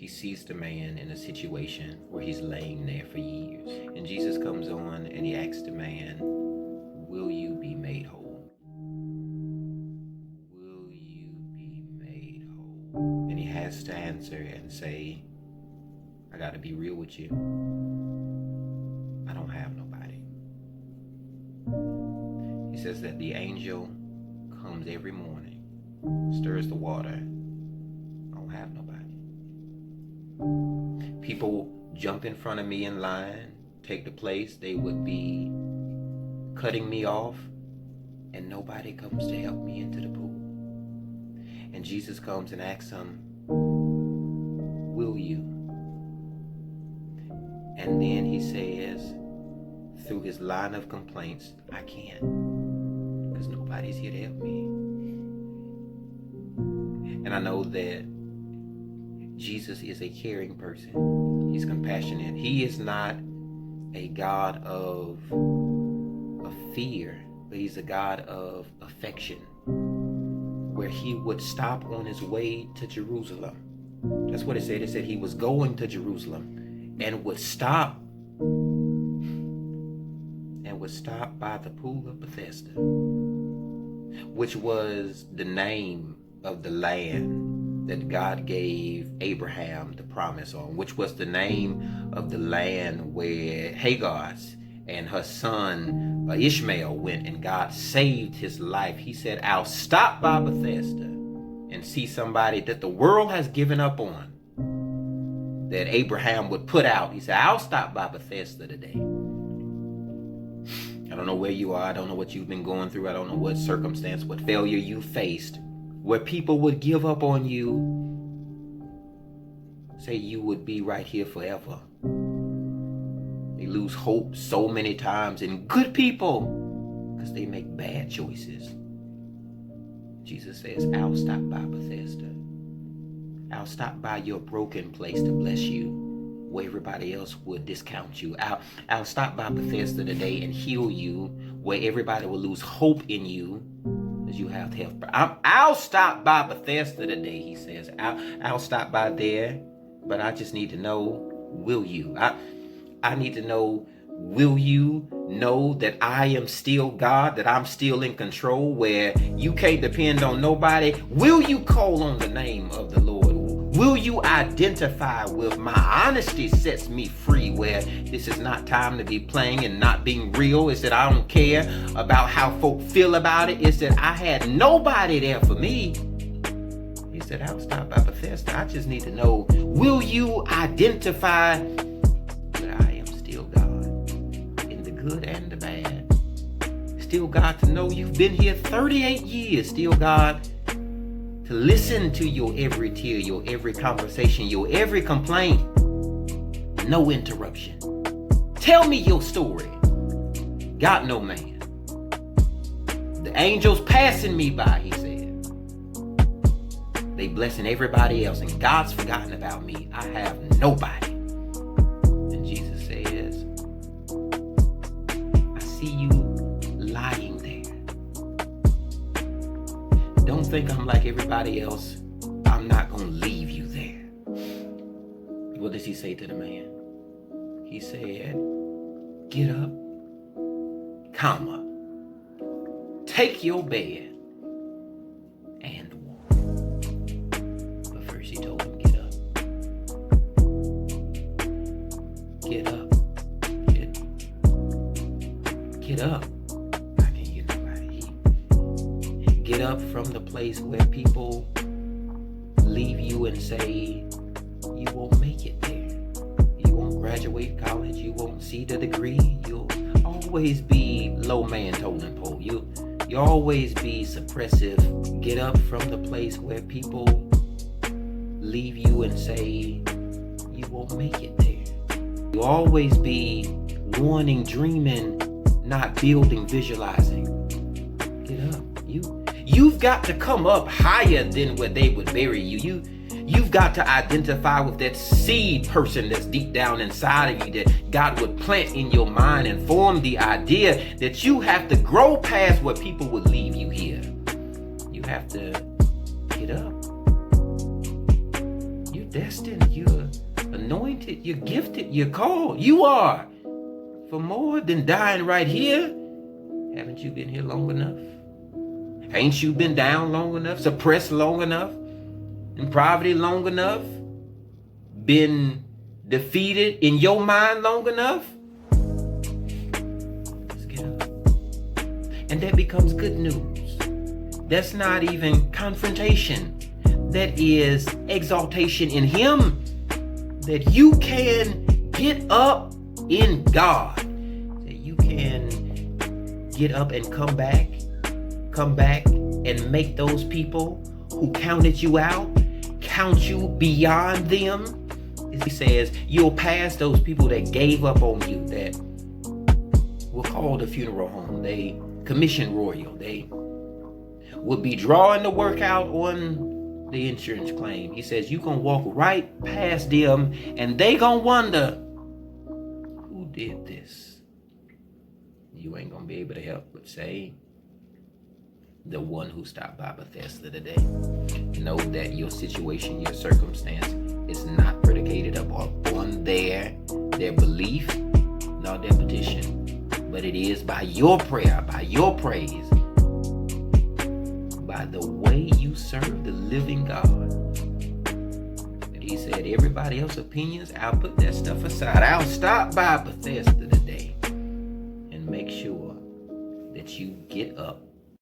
She sees the man in a situation where he's laying there for years. And Jesus comes on and he asks the man, will you be made whole? Will you be made whole? And he has to answer and say, I got to be real with you. I don't have nobody. He says that the angel comes every morning, stirs the water. I don't have nobody. People jump in front of me in line, take the place. They would be cutting me off, and nobody comes to help me into the pool. And Jesus comes and asks them, will you? And then he says, through his line of complaints, I can't, because nobody's here to help me. And I know that Jesus is a caring person. He's compassionate. He is not a God of fear, but he's a God of affection, where he would stop on his way to Jerusalem. That's what it said. It said he was going to Jerusalem and would stop by the pool of Bethesda, which was the name of the land that God gave Abraham the promise on, which was the name of the land where Hagar and her son Ishmael went, and God saved his life. He said, I'll stop by Bethesda and see somebody that the world has given up on, that Abraham would put out. He said, I'll stop by Bethesda today. I don't know where you are. I don't know what you've been going through. I don't know what circumstance, what failure you faced, where people would give up on you, say you would be right here forever. They lose hope so many times in good people because they make bad choices. Jesus says, I'll stop by Bethesda. I'll stop by your broken place to bless you, where everybody else would discount you. I'll stop by Bethesda today and heal you, where everybody will lose hope in you, because you have health. I'll stop by Bethesda today, he says. I'll stop by there, but I just need to know, will you? I need to know, will you know that I am still God, that I'm still in control, where you can't depend on nobody? Will you call on the name of the Lord? Will you identify with my honesty sets me free, where this is not time to be playing and not being real? It's that I don't care about how folk feel about it. It's that I had nobody there for me. He said, I'll stop by Bethesda. I just need to know, will you identify that I am still God in the good and the bad? Still God to know you've been here 38 years. Still God to listen to your every tear, your every conversation, your every complaint. No interruption. Tell me your story. Got no man. The angels passing me by, he said. They blessing everybody else, and God's forgotten about me. I have nobody. And Jesus says, I see you lying there. Don't think I'm like everybody else. I'm not going to leave you there. What does he say to the man? He said, get up, comma, take your bed and walk. But first he told him, get up. Get up. Get up. I can't hear nobody. Get up from the place where people leave you and say, you won't make it there. You won't graduate college. You won't see the degree. You'll always be low man totem pole. You'll always be suppressive. Get up from the place where people leave you and say, you won't make it there. You'll always be wanting, dreaming, not building, visualizing. Get up. You've got to come up higher than where they would bury you. You've got to identify with that seed person that's deep down inside of you, that God would plant in your mind and form the idea that you have to grow past where people would leave you here. You have to get up. destined, you're anointed, you're gifted, you're called. You are for more than dying right here. Haven't you been here long enough? Ain't you been down long enough, suppressed long enough, in poverty long enough, been defeated in your mind long enough? Let's get up. And that becomes good news. That's not even confrontation. That is exaltation in Him. That you can get up in God. That you can get up and come back and make those people who counted you out count you beyond them. He says you'll pass those people that gave up on you, that were called a funeral home. They commission royal. They would be drawing the work out on the insurance claim. He says you gonna walk right past them and they gonna wonder, who did this? You ain't gonna be able to help but say, the one who stopped by Bethesda today. Know that your situation, your circumstance is not predicated upon their belief nor their petition, but it is by your prayer, by your praise, by the way you serve the living God. And He said, everybody else's opinions, I'll put that stuff aside. I'll stop by Bethesda today and make sure that you get up